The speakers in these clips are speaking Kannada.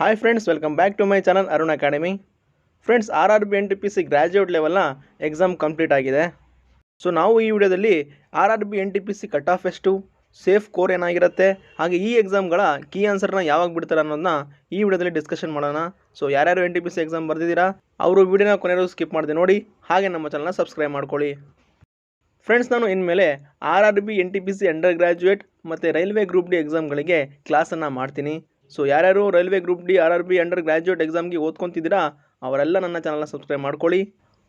Hi friends, welcome back to my channel Arun academy. Friends, RRB NTPC graduate ಲೆವೆಲ್ನ ಎಕ್ಸಾಮ್ ಕಂಪ್ಲೀಟ್ ಆಗಿದೆ. ಸೊ ನಾವು ಈ ವಿಡಿಯೋದಲ್ಲಿ RRB NTPC ಕಟ್ ಆಫ್ ಎಷ್ಟು, ಸೇಫ್ ಕೋರ್ ಏನಾಗಿರುತ್ತೆ, ಹಾಗೆ ಈ ಎಕ್ಸಾಮ್ಗಳ ಕೀ ಆನ್ಸರ್ನ ಯಾವಾಗ ಬಿಡ್ತಾರೆ ಅನ್ನೋದನ್ನ ಈ ವಿಡಿಯೋದಲ್ಲಿ ಡಿಸ್ಕಷನ್ ಮಾಡೋಣ. ಸೊ ಯಾರ್ಯಾರು NTPC ಎಕ್ಸಾಮ್ ಬರ್ದಿದ್ದೀರಾ ಅವರು ವಿಡಿಯೋನ ಕೊನೆಗೂ ಸ್ಕಿಪ್ ಮಾಡಿದೆ ನೋಡಿ, ಹಾಗೆ ನಮ್ಮ ಚಾನಲ್ನ ಸಬ್ಸ್ಕ್ರೈಬ್ ಮಾಡ್ಕೊಳ್ಳಿ. ಫ್ರೆಂಡ್ಸ್, ನಾನು ಇನ್ಮೇಲೆ RRB NTPC ಅಂಡರ್ ಗ್ರ್ಯಾಜುಯೇಟ್ ಮತ್ತು ರೈಲ್ವೆ ಗ್ರೂಪ್ ಡಿ ಎಕ್ಸಾಮ್ಗಳಿಗೆ ಕ್ಲಾಸನ್ನು ಮಾಡ್ತೀನಿ. ಸೊ ಯಾರ್ಯಾರು railway group D RRB under graduate ಎಕ್ಸಾಮ್ಗೆ ಓದ್ಕೊತಿದ್ದೀರಾ ಅವರೆಲ್ಲ ನನ್ನ ಚಾನಲ್ನ ಸಬ್ಸ್ಕ್ರೈಬ್ ಮಾಡ್ಕೊಳ್ಳಿ.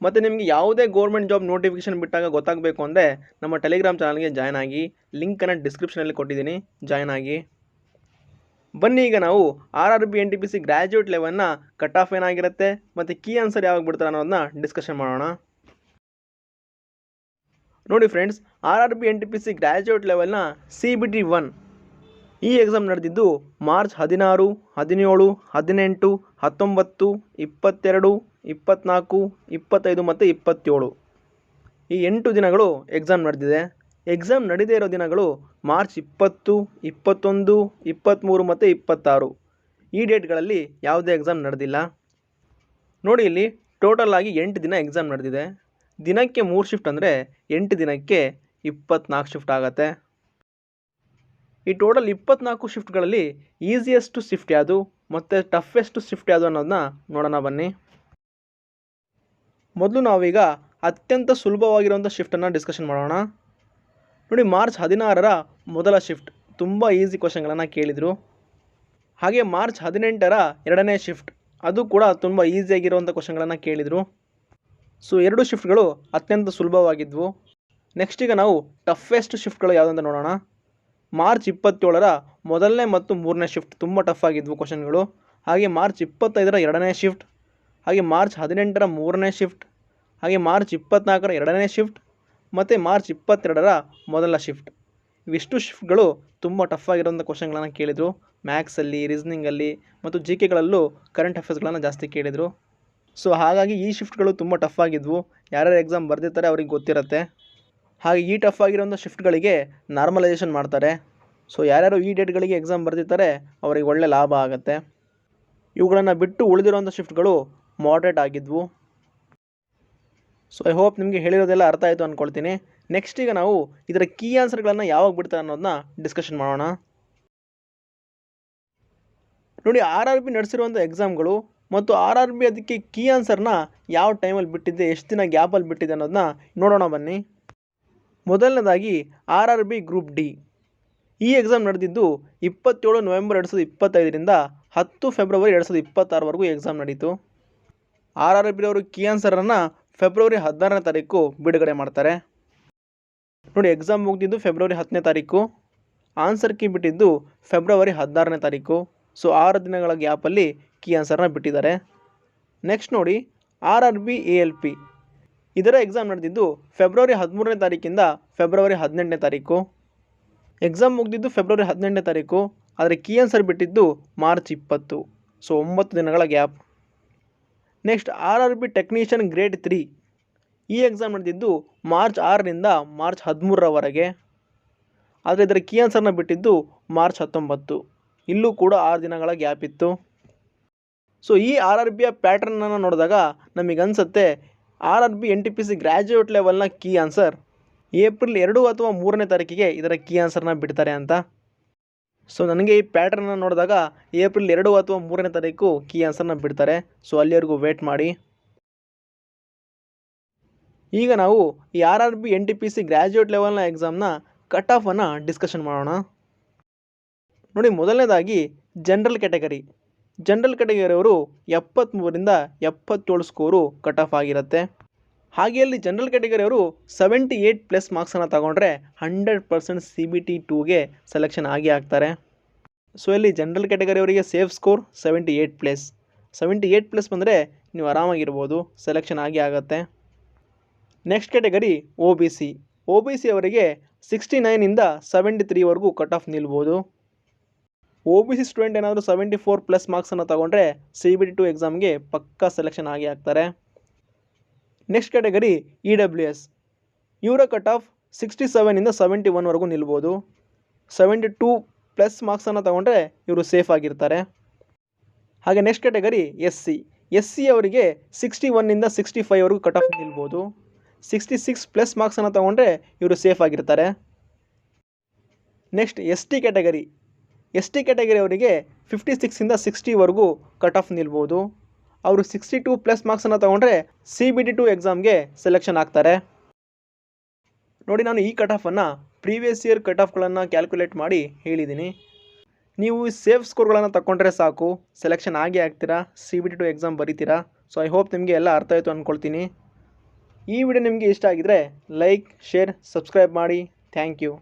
ಮತ್ತು ನಿಮಗೆ ಯಾವುದೇ ಗೌರ್ಮೆಂಟ್ ಜಾಬ್ ನೋಟಿಫಿಕೇಷನ್ ಬಿಟ್ಟಾಗ ಗೊತ್ತಾಗಬೇಕು ಅಂದರೆ ನಮ್ಮ ಟೆಲಿಗ್ರಾಮ್ ಚಾನಲ್ಗೆ ಜಾಯ್ನ್ ಆಗಿ, ಲಿಂಕನ್ನು ಡಿಸ್ಕ್ರಿಪ್ಷನಲ್ಲಿ ಕೊಟ್ಟಿದ್ದೀನಿ, ಜಾಯ್ನ್ ಆಗಿ. ಬನ್ನಿ ಈಗ ನಾವು RRB NTPC ಗ್ರ್ಯಾಜುಯೇಟ್ ಲೆವೆಲ್ನ ಕಟ್ ಆಫ್ ಏನಾಗಿರುತ್ತೆ ಮತ್ತು ಕೀ ಆನ್ಸರ್ ಯಾವಾಗ ಬಿಡ್ತಾರೆ ಅನ್ನೋದನ್ನ ಡಿಸ್ಕಷನ್ ಮಾಡೋಣ. ನೋಡಿ ಫ್ರೆಂಡ್ಸ್, RRB NTPC ಗ್ರ್ಯಾಜುಯೇಟ್ ಲೆವೆಲ್ನ CBT 1 ಈ ಎಕ್ಸಾಮ್ ನಡೆದಿದ್ದು ಮಾರ್ಚ್ 16, 17, 18, 19, 22, 24, 25 ಮತ್ತು 27 ಈ 8 ದಿನಗಳು ಎಕ್ಸಾಮ್ ನಡೆದಿದೆ. ಎಕ್ಸಾಮ್ ನಡೆದೇ ಇರೋ ದಿನಗಳು ಮಾರ್ಚ್ 20, 21, 23 ಮತ್ತು 26 ಈ ಡೇಟ್ಗಳಲ್ಲಿ ಯಾವುದೇ ಎಕ್ಸಾಮ್ ನಡೆದಿಲ್ಲ. ನೋಡಿ, ಇಲ್ಲಿ ಟೋಟಲ್ ಆಗಿ 8 ದಿನ ಎಕ್ಸಾಮ್ ನಡೆದಿದೆ. ದಿನಕ್ಕೆ 3 ಶಿಫ್ಟ್ ಅಂದರೆ 8 ದಿನಕ್ಕೆ 24 ಶಿಫ್ಟ್ ಆಗುತ್ತೆ. ಈ ಟೋಟಲ್ 24 ಶಿಫ್ಟ್ಗಳಲ್ಲಿ ಈಸಿಯೆಸ್ಟ್ ಶಿಫ್ಟ್ ಯಾವುದು ಮತ್ತು ಟಫೆಸ್ಟ್ ಶಿಫ್ಟ್ ಯಾವುದು ಅನ್ನೋದನ್ನ ನೋಡೋಣ ಬನ್ನಿ. ಮೊದಲು ನಾವೀಗ ಅತ್ಯಂತ ಸುಲಭವಾಗಿರುವಂಥ ಶಿಫ್ಟನ್ನು ಡಿಸ್ಕಷನ್ ಮಾಡೋಣ. ನೋಡಿ, ಮಾರ್ಚ್ 16ರ ಮೊದಲ ಶಿಫ್ಟ್ ತುಂಬ ಈಸಿ ಕ್ವಶನ್ಗಳನ್ನು ಕೇಳಿದರು. ಹಾಗೆ ಮಾರ್ಚ್ 18ರ ಎರಡನೇ ಶಿಫ್ಟ್ ಅದು ಕೂಡ ತುಂಬ ಈಸಿಯಾಗಿರುವಂಥ ಕ್ವಶನ್ಗಳನ್ನು ಕೇಳಿದರು. ಸೊ 2 ಶಿಫ್ಟ್ಗಳು ಅತ್ಯಂತ ಸುಲಭವಾಗಿದ್ವು. ನೆಕ್ಸ್ಟ್ ಈಗ ನಾವು ಟಫೆಸ್ಟ್ ಶಿಫ್ಟ್ಗಳು ಯಾವುದಂತ ನೋಡೋಣ. ಮಾರ್ಚ್ 27ರ ಮೊದಲನೇ ಮತ್ತು 3ನೇ ಶಿಫ್ಟ್ ತುಂಬ ಟಫ್ ಆಗಿದ್ವು ಕ್ವಶನ್ಗಳು. ಹಾಗೆ ಮಾರ್ಚ್ 25ರ ಎರಡನೇ ಶಿಫ್ಟ್, ಹಾಗೆ ಮಾರ್ಚ್ 18ರ 3ನೇ ಶಿಫ್ಟ್, ಹಾಗೆ ಮಾರ್ಚ್ 24ರ ಎರಡನೇ ಶಿಫ್ಟ್ ಮತ್ತು ಮಾರ್ಚ್ 22ರ ಮೊದಲ ಶಿಫ್ಟ್. ಇವಿಷ್ಟು ಶಿಫ್ಟ್ಗಳು ತುಂಬ ಟಫ್ ಆಗಿರೋಂಥ ಕ್ವಶನ್ಗಳನ್ನು ಕೇಳಿದರು. ಮ್ಯಾಥ್ಸಲ್ಲಿ, ರೀಸನಿಂಗಲ್ಲಿ ಮತ್ತು GK ಗಳಲ್ಲೂ ಕರೆಂಟ್ ಅಫೇರ್ಸ್ಗಳನ್ನು ಜಾಸ್ತಿ ಕೇಳಿದರು. ಸೊ ಹಾಗಾಗಿ ಈ ಶಿಫ್ಟ್ಗಳು ತುಂಬ ಟಫ್ ಆಗಿದ್ವು. ಯಾರ್ಯಾರು ಎಕ್ಸಾಮ್ ಬರೆದಿರ್ತಾರೆ ಅವ್ರಿಗೆ ಗೊತ್ತಿರುತ್ತೆ. ಹಾಗೆ ಈ ಟಫ್ ಆಗಿರೋಂಥ ಶಿಫ್ಟ್ಗಳಿಗೆ ನಾರ್ಮಲೈಸೇಷನ್ ಮಾಡ್ತಾರೆ. ಸೊ ಯಾರ್ಯಾರು ಈ ಡೇಟ್ಗಳಿಗೆ ಎಕ್ಸಾಮ್ ಬರೆದಿರ್ತಾರೆ ಅವರಿಗೆ ಒಳ್ಳೆ ಲಾಭ ಆಗುತ್ತೆ. ಇವುಗಳನ್ನು ಬಿಟ್ಟು ಉಳಿದಿರೋಂಥ ಶಿಫ್ಟ್ಗಳು ಮಾಡ್ರೇಟ್ ಆಗಿದ್ವು. ಸೊ ಐ ಹೋಪ್ ನಿಮಗೆ ಹೇಳಿರೋದೆಲ್ಲ ಅರ್ಥ ಆಯಿತು ಅಂದ್ಕೊಳ್ತೀನಿ. ನೆಕ್ಸ್ಟ್ ಈಗ ನಾವು ಇದರ ಕೀ ಆನ್ಸರ್ಗಳನ್ನು ಯಾವಾಗ ಬಿಡ್ತಾರೆ ಅನ್ನೋದನ್ನ ಡಿಸ್ಕಷನ್ ಮಾಡೋಣ. ನೋಡಿ, RRB ನಡೆಸಿರುವಂಥ ಎಕ್ಸಾಮ್ಗಳು ಮತ್ತು RRB ಅದಕ್ಕೆ ಕೀ ಆನ್ಸರ್ನ ಯಾವ ಟೈಮಲ್ಲಿ ಬಿಟ್ಟಿದೆ, ಎಷ್ಟು ದಿನ ಗ್ಯಾಪಲ್ಲಿ ಬಿಟ್ಟಿದೆ ಅನ್ನೋದನ್ನ ನೋಡೋಣ ಬನ್ನಿ. ಮೊದಲನೇದಾಗಿ RRB ಗ್ರೂಪ್ ಡಿ ಈ ಎಕ್ಸಾಮ್ ನಡೆದಿದ್ದು 27 ನವೆಂಬರ್ 2025ರಿಂದ 10 ಫೆಬ್ರವರಿ 2026ವರೆಗೂ ಎಕ್ಸಾಮ್ ನಡೀತು. RRB ಅವರು ಕೀ ಆನ್ಸರನ್ನು ಫೆಬ್ರವರಿ 16ನೇ ತಾರೀಕು ಬಿಡುಗಡೆ ಮಾಡ್ತಾರೆ. ನೋಡಿ, ಎಕ್ಸಾಮ್ ಮುಗಿದಿದ್ದು ಫೆಬ್ರವರಿ 10ನೇ ತಾರೀಕು, ಆನ್ಸರ್ ಕೀ ಬಿಟ್ಟಿದ್ದು ಫೆಬ್ರವರಿ 16ನೇ ತಾರೀಕು. ಸೊ 6 ದಿನಗಳ ಗ್ಯಾಪಲ್ಲಿ ಕೀ ಆನ್ಸರ್ನ ಬಿಟ್ಟಿದ್ದಾರೆ. ನೆಕ್ಸ್ಟ್ ನೋಡಿ, RRB ALP ಇದರ ಎಕ್ಸಾಮ್ ನಡೆದಿದ್ದು ಫೆಬ್ರವರಿ 13ನೇ ತಾರೀಕಿಂದ ಫೆಬ್ರವರಿ 18ನೇ ತಾರೀಕು. ಎಕ್ಸಾಮ್ ಮುಗಿದಿದ್ದು ಫೆಬ್ರವರಿ 18ನೇ ತಾರೀಕು, ಆದರೆ ಕೀ ಆನ್ಸರ್ ಬಿಟ್ಟಿದ್ದು ಮಾರ್ಚ್ 20. ಸೊ 9 ದಿನಗಳ gap. Next RRB technician grade 3 ಈ ಎಕ್ಸಾಮ್ ನಡೆದಿದ್ದು ಮಾರ್ಚ್ 6ರಿಂದ ಮಾರ್ಚ್ 13ರವರೆಗೆ, ಆದರೆ ಇದರ ಕೀ ಆನ್ಸರ್ನ ಬಿಟ್ಟಿದ್ದು ಮಾರ್ಚ್ 19. ಇಲ್ಲೂ ಕೂಡ 6 ದಿನಗಳ ಗ್ಯಾಪ್ ಇತ್ತು. ಸೊ ಈ RRBಯ ಪ್ಯಾಟ್ರನನ್ನು ನೋಡಿದಾಗ ನಮಗನ್ಸುತ್ತೆ RRB NTPC ಗ್ರ್ಯಾಜುಯೇಟ್ ಲೆವೆಲ್ನ ಕೀ ಆನ್ಸರ್ ಏಪ್ರಿಲ್ 2 ಅಥವಾ 3ನೇ ತಾರೀಕಿಗೆ ಇದರ ಕೀ ಆನ್ಸರ್ನ ಬಿಡ್ತಾರೆ ಅಂತ. ಸೊ ನನಗೆ ಈ ಪ್ಯಾಟ್ರನ್ನ ನೋಡಿದಾಗ ಏಪ್ರಿಲ್ 2 ಅಥವಾ 3ನೇ ತಾರೀಕು ಕೀ ಆನ್ಸರ್ನ ಬಿಡ್ತಾರೆ. ಸೊ ಅಲ್ಲಿವರೆಗೂ ವೇಟ್ ಮಾಡಿ. ಈಗ ನಾವು ಈ RRB NTPC ಗ್ರ್ಯಾಜುಯೇಟ್ ಲೆವೆಲ್ನ ಎಕ್ಸಾಮ್ನ ಕಟ್ ಆಫನ್ನು ಡಿಸ್ಕಷನ್ ಮಾಡೋಣ. ನೋಡಿ, ಮೊದಲನೇದಾಗಿ ಜನರಲ್ ಕ್ಯಾಟಗರಿಯವರು 73ರಿಂದ 77 ಸ್ಕೋರು ಕಟ್ ಆಫ್ ಆಗಿರುತ್ತೆ. ಹಾಗೆ ಅಲ್ಲಿ ಜನರಲ್ ಕ್ಯಾಟಗರಿಯವರು 78+ ಮಾರ್ಕ್ಸನ್ನು ತಗೊಂಡ್ರೆ 100% CBT 2ಗೆ ಸೆಲೆಕ್ಷನ್ ಆಗಿ ಆಗ್ತಾರೆ. ಸೊ ಇಲ್ಲಿ ಜನರಲ್ ಕ್ಯಾಟಗರಿಯವರಿಗೆ ಸೇಫ್ ಸ್ಕೋರ್ 78+ ಬಂದರೆ ನೀವು ಆರಾಮಾಗಿರ್ಬೋದು, ಸೆಲೆಕ್ಷನ್ ಆಗಿ ಆಗುತ್ತೆ. ನೆಕ್ಸ್ಟ್ ಕ್ಯಾಟಗರಿ OBC ಅವರಿಗೆ 69ಇಂದ 73ವರೆಗೂ ಕಟ್ ಆಫ್ ನಿಲ್ಬೋದು. OBC ಸ್ಟೂಡೆಂಟ್ ಏನಾದರೂ 74+ ಮಾರ್ಕ್ಸನ್ನು ತಗೊಂಡ್ರೆ CBT 2 ಎಕ್ಸಾಮ್ಗೆ ಪಕ್ಕಾ ಸೆಲೆಕ್ಷನ್ ಆಗಿ ಆಗ್ತಾರೆ. ನೆಕ್ಸ್ಟ್ ಕ್ಯಾಟಗರಿ EWS ಇವರ ಕಟ್ ಆಫ್ 67ಇಂದ 71ವರೆಗೂ ನಿಲ್ಬೋದು. 72+ ಮಾರ್ಕ್ಸನ್ನು ತಗೊಂಡ್ರೆ ಇವರು ಸೇಫ್ ಆಗಿರ್ತಾರೆ. ಹಾಗೆ ನೆಕ್ಸ್ಟ್ ಕ್ಯಾಟಗರಿ ಎಸ್ ಸಿ ಅವರಿಗೆ 61ಇಂದ 65ವರೆಗೂ ಕಟ್ ಆಫ್ ನಿಲ್ಬೋದು. 66 ಪ್ಲಸ್ ಮಾರ್ಕ್ಸನ್ನು ತೊಗೊಂಡ್ರೆ ಇವರು ಸೇಫ್ ಆಗಿರ್ತಾರೆ. ನೆಕ್ಸ್ಟ್ ಎಸ್ ಟಿ ಕ್ಯಾಟಗರಿ ಅವರಿಗೆ 56ಇಂದ 60ವರೆಗೂ ಕಟ್ ಆಫ್ ನಿಲ್ಬೋದು. ಅವರು 62 ಪ್ಲಸ್ ಮಾರ್ಕ್ಸನ್ನು ತೊಗೊಂಡ್ರೆ CBT2 ಎಕ್ಸಾಮ್ಗೆ ಸೆಲೆಕ್ಷನ್ ಆಗ್ತಾರೆ. ನೋಡಿ, ನಾನು ಈ ಕಟ್ ಆಫನ್ನು ಪ್ರೀವಿಯಸ್ ಇಯರ್ ಕಟ್ ಆಫ್ಗಳನ್ನು ಕ್ಯಾಲ್ಕುಲೇಟ್ ಮಾಡಿ ಹೇಳಿದ್ದೀನಿ. ನೀವು ಸೇಫ್ ಸ್ಕೋರ್ಗಳನ್ನು ತಗೊಂಡ್ರೆ ಸಾಕು, ಸೆಲೆಕ್ಷನ್ ಆಗೇ ಆಗ್ತೀರಾ, CBT2 ಎಕ್ಸಾಮ್ ಬರೀತೀರಾ. ಸೊ ಐ ಹೋಪ್ ನಿಮಗೆ ಎಲ್ಲ ಅರ್ಥ ಆಯಿತು ಅಂದ್ಕೊಳ್ತೀನಿ. ಈ ವಿಡಿಯೋ ನಿಮಗೆ ಇಷ್ಟ ಆಗಿದರೆ ಲೈಕ್, ಶೇರ್, ಸಬ್ಸ್ಕ್ರೈಬ್ ಮಾಡಿ. Thank you.